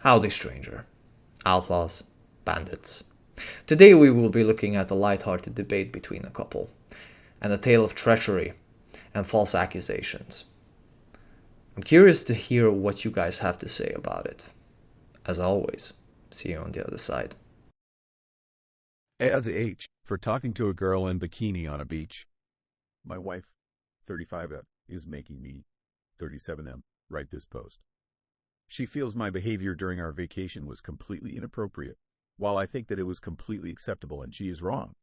Howdy, stranger. Outlaws, bandits. Today we will be looking at a light-hearted debate between a couple, and a tale of treachery and false accusations. I'm curious to hear what you guys have to say about it. As always, see you on the other side. Add the H for talking to a girl in bikini on a beach. My wife, 35F, is making me, 37M, write this post. She feels my behavior during our vacation was completely inappropriate, while I think that it was completely acceptable and she is wrong.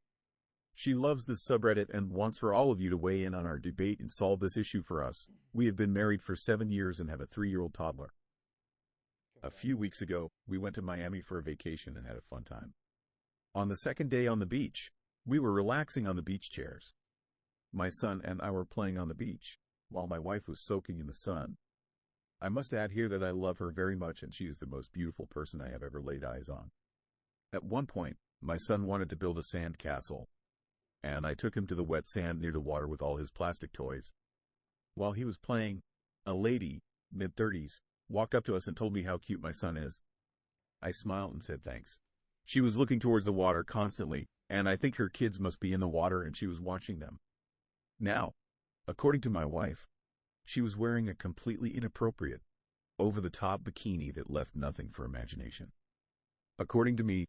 She loves this subreddit and wants for all of you to weigh in on our debate and solve this issue for us. We have been married for 7 years and have a 3-year-old toddler. A few weeks ago, we went to Miami for a vacation and had a fun time. On the second day on the beach, we were relaxing on the beach chairs. My son and I were playing on the beach, while my wife was soaking in the sun. I must add here that I love her very much and she is the most beautiful person I have ever laid eyes on. At one point, my son wanted to build a sand castle, and I took him to the wet sand near the water with all his plastic toys. While he was playing, a lady, mid-30s, walked up to us and told me how cute my son is. I smiled and said thanks. She was looking towards the water constantly, and I think her kids must be in the water and she was watching them. Now, according to my wife, she was wearing a completely inappropriate, over-the-top bikini that left nothing for imagination. According to me,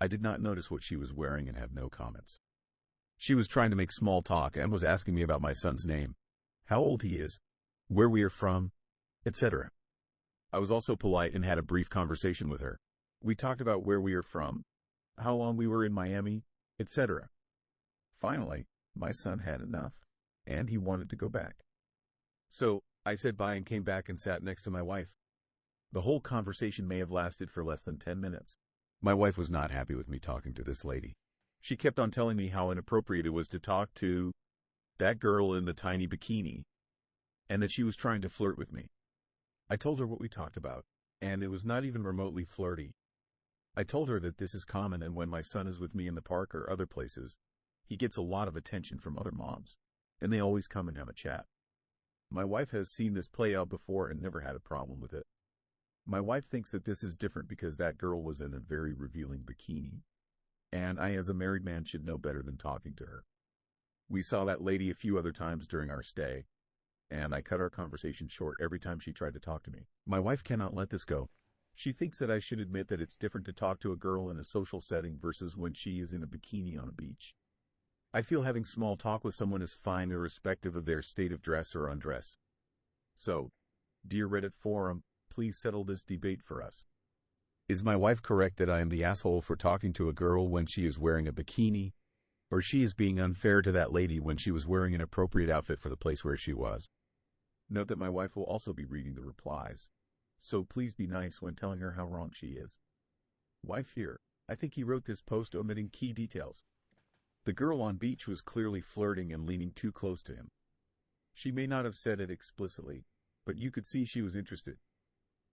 I did not notice what she was wearing and have no comments. She was trying to make small talk and was asking me about my son's name, how old he is, where we are from, etc. I was also polite and had a brief conversation with her. We talked about where we are from, how long we were in Miami, etc. Finally, my son had enough, and he wanted to go back. So, I said bye and came back and sat next to my wife. The whole conversation may have lasted for less than 10 minutes. My wife was not happy with me talking to this lady. She kept on telling me how inappropriate it was to talk to that girl in the tiny bikini, and that she was trying to flirt with me. I told her what we talked about, and it was not even remotely flirty. I told her that this is common, and when my son is with me in the park or other places, he gets a lot of attention from other moms, and they always come and have a chat. My wife has seen this play out before and never had a problem with it. My wife thinks that this is different because that girl was in a very revealing bikini, and I as a married man should know better than talking to her. We saw that lady a few other times during our stay, and I cut our conversation short every time she tried to talk to me. My wife cannot let this go. She thinks that I should admit that it's different to talk to a girl in a social setting versus when she is in a bikini on a beach. I feel having small talk with someone is fine irrespective of their state of dress or undress. So, dear Reddit forum, please settle this debate for us. Is my wife correct that I am the asshole for talking to a girl when she is wearing a bikini, or she is being unfair to that lady when she was wearing an appropriate outfit for the place where she was? Note that my wife will also be reading the replies, so please be nice when telling her how wrong she is. Wife here, I think he wrote this post omitting key details. The girl on beach was clearly flirting and leaning too close to him. She may not have said it explicitly, but you could see she was interested.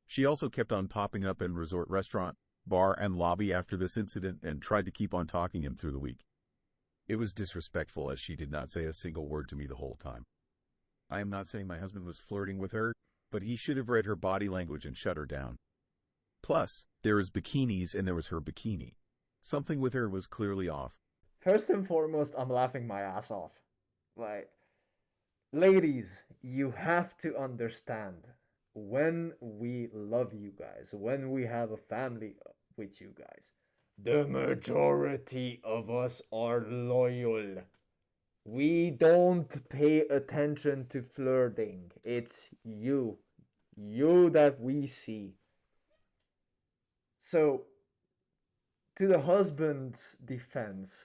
She also kept on popping up in resort restaurant, bar, and lobby after this incident and tried to keep on talking him through the week. It was disrespectful as she did not say a single word to me the whole time. I am not saying my husband was flirting with her, but he should have read her body language and shut her down. Plus, there is bikinis and there was her bikini. Something with her was clearly off. First and foremost, I'm laughing my ass off. Like, ladies, you have to understand when we love you guys, when we have a family with you guys, the majority of us are loyal. We don't pay attention to flirting. It's you that we see. So, to the husband's defense,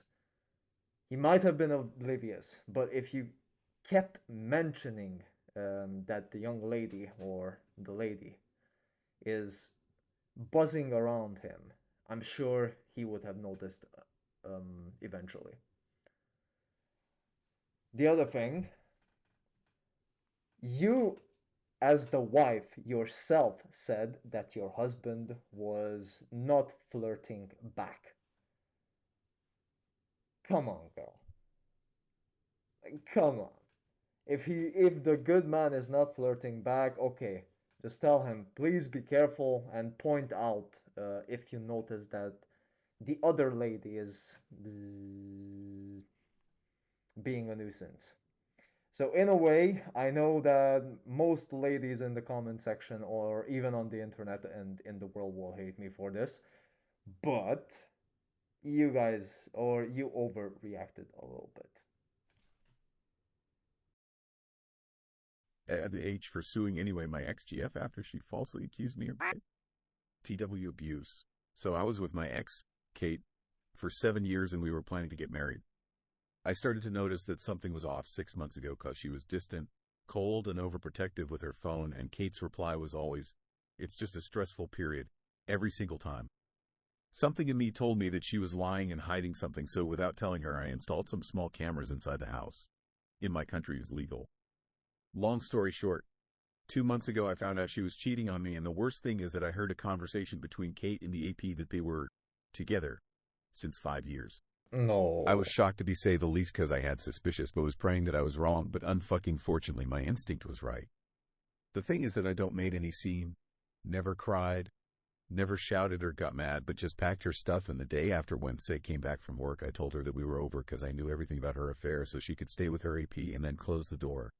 he might have been oblivious, but if you kept mentioning that the young lady or the lady is buzzing around him, I'm sure he would have noticed eventually. The other thing, you as the wife yourself said that your husband was not flirting back. Come on, girl. Come on. If the good man is not flirting back, okay, Just tell him, please be careful and point out if you notice that the other lady is being a nuisance. So in a way, I know that most ladies in the comment section or even on the internet and in the world will hate me for this, but you guys or you overreacted a little bit. At the age for suing anyway my ex-GF after she falsely accused me of TW abuse. So I was with my ex, Kate, for 7 years and we were planning to get married. I started to notice that something was off 6 months ago because she was distant, cold, and overprotective with her phone, and Kate's reply was always, "It's just a stressful period," every single time. Something in me told me that she was lying and hiding something, so without telling her, I installed some small cameras inside the house. In my country, it was legal. Long story short, 2 months ago I found out she was cheating on me, and the worst thing is that I heard a conversation between Kate and the AP that they were together since 5 years. I was No. shocked to be say the least because I had suspicious but was praying that I was wrong, but unfucking fortunately my instinct was right. The thing is that I don't made any scene, never cried, never shouted or got mad, but just packed her stuff, and the day after Wednesday came back from work I told her that we were over because I knew everything about her affair so she could stay with her AP and then close the door.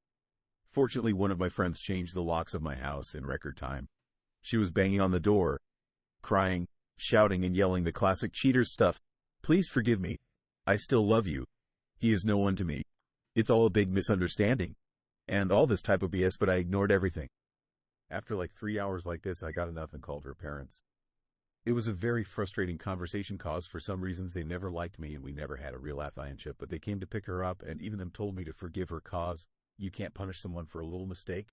Fortunately, one of my friends changed the locks of my house in record time. She was banging on the door, crying, shouting and yelling the classic cheater stuff. "Please forgive me. I still love you. He is no one to me. It's all a big misunderstanding." And all this type of BS, but I ignored everything. After like 3 hours like this, I got enough and called her parents. It was a very frustrating conversation cause for some reasons they never liked me and we never had a real affinship, but they came to pick her up and even them told me to forgive her cause you can't punish someone for a little mistake.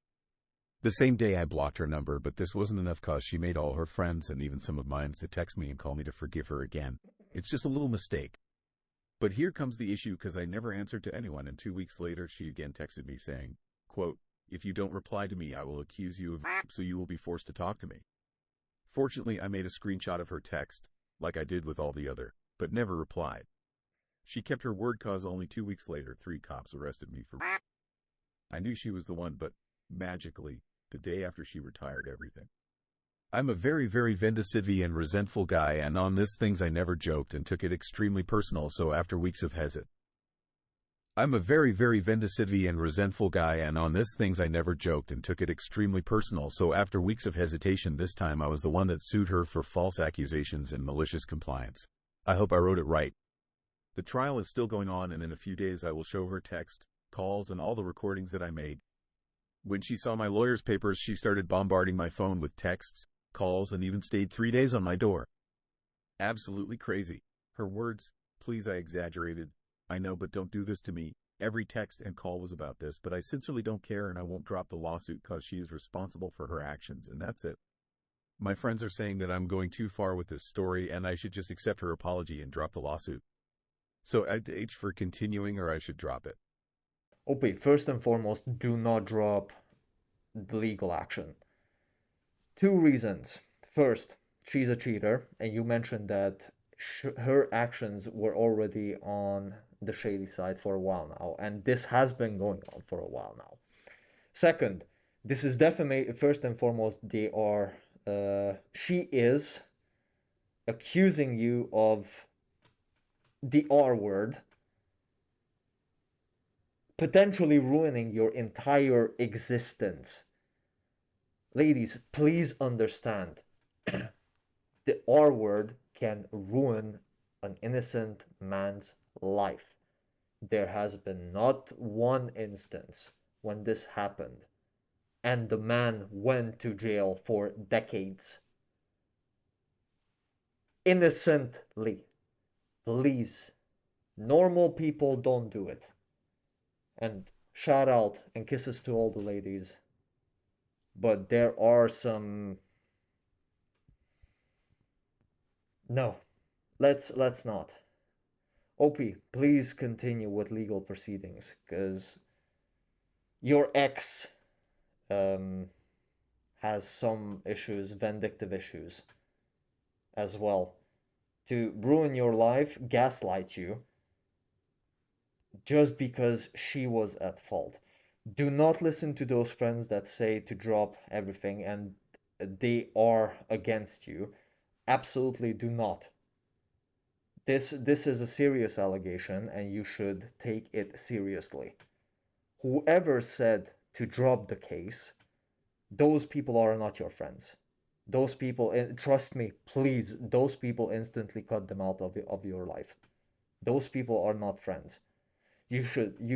The same day I blocked her number, but this wasn't enough cause she made all her friends and even some of mine to text me and call me to forgive her again. It's just a little mistake. But here comes the issue because I never answered to anyone, and 2 weeks later she again texted me saying, quote, "If you don't reply to me, I will accuse you of so you will be forced to talk to me." Fortunately, I made a screenshot of her text, like I did with all the other, but never replied. She kept her word cause only 2 weeks later, 3 cops arrested me for I knew she was the one, but magically, the day after she retired everything. I'm a very, very vindictive and resentful guy, and on this things I never joked and took it extremely personal, so after weeks of I'm a very, very vindictive and resentful guy, and on this things I never joked and took it extremely personal, so after weeks of hesitation this time I was the one that sued her for false accusations and malicious compliance. I hope I wrote it right. The trial is still going on, and in a few days I will show her text, calls, and all the recordings that I made. When she saw my lawyer's papers, she started bombarding my phone with texts, calls, and even stayed 3 days on my door. Absolutely crazy. Her words, "Please, I exaggerated. I know, but don't do this to me." Every text and call was about this, but I sincerely don't care and I won't drop the lawsuit because she is responsible for her actions, and that's it. My friends are saying that I'm going too far with this story and I should just accept her apology and drop the lawsuit. So I'd H for continuing, or I should drop it. Okay, first and foremost, do not drop the legal action. Two reasons. First, she's a cheater, and you mentioned that her actions were already on the shady side for a while now, and this has been going on for a while now. Second, this is definitely first and foremost they are she is accusing you of the R word, potentially ruining your entire existence. Ladies, please understand the R word can ruin an innocent man's life. There has been not one instance when this happened and the man went to jail for decades. Innocently. Please. Normal people don't do it. And shout out and kisses to all the ladies. But there are some. No. Let's not. OP, please continue with legal proceedings, because your ex um, has some issues, vindictive issues as well. To ruin your life, gaslight you, just because she was at fault. Do not listen to those friends that say to drop everything and they are against you. Absolutely do not. This is a serious allegation and you should take it seriously. Whoever said to drop the case, those people are not your friends. Those people, trust me, please, those people instantly cut them out of your life. Those people are not friends. You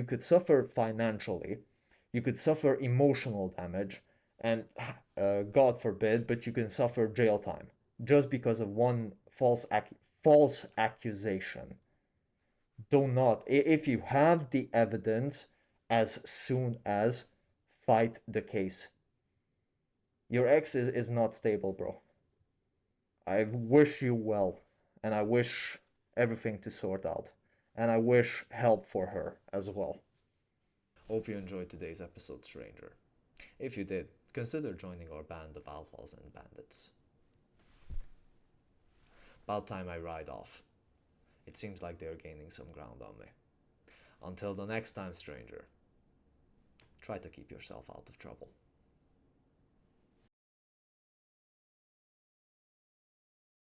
could suffer financially, you could suffer emotional damage, and God forbid, but you can suffer jail time just because of one false accusation. Do not, if you have the evidence, as soon as fight the case. Your ex is not stable, bro. I wish you well, and I wish everything to sort out, and I wish help for her as well. Hope you enjoyed today's episode, stranger. If you did, consider joining our band of outlaws and bandits. About time I ride off. It seems like they're gaining some ground on me. Until the next time, stranger, try to keep yourself out of trouble.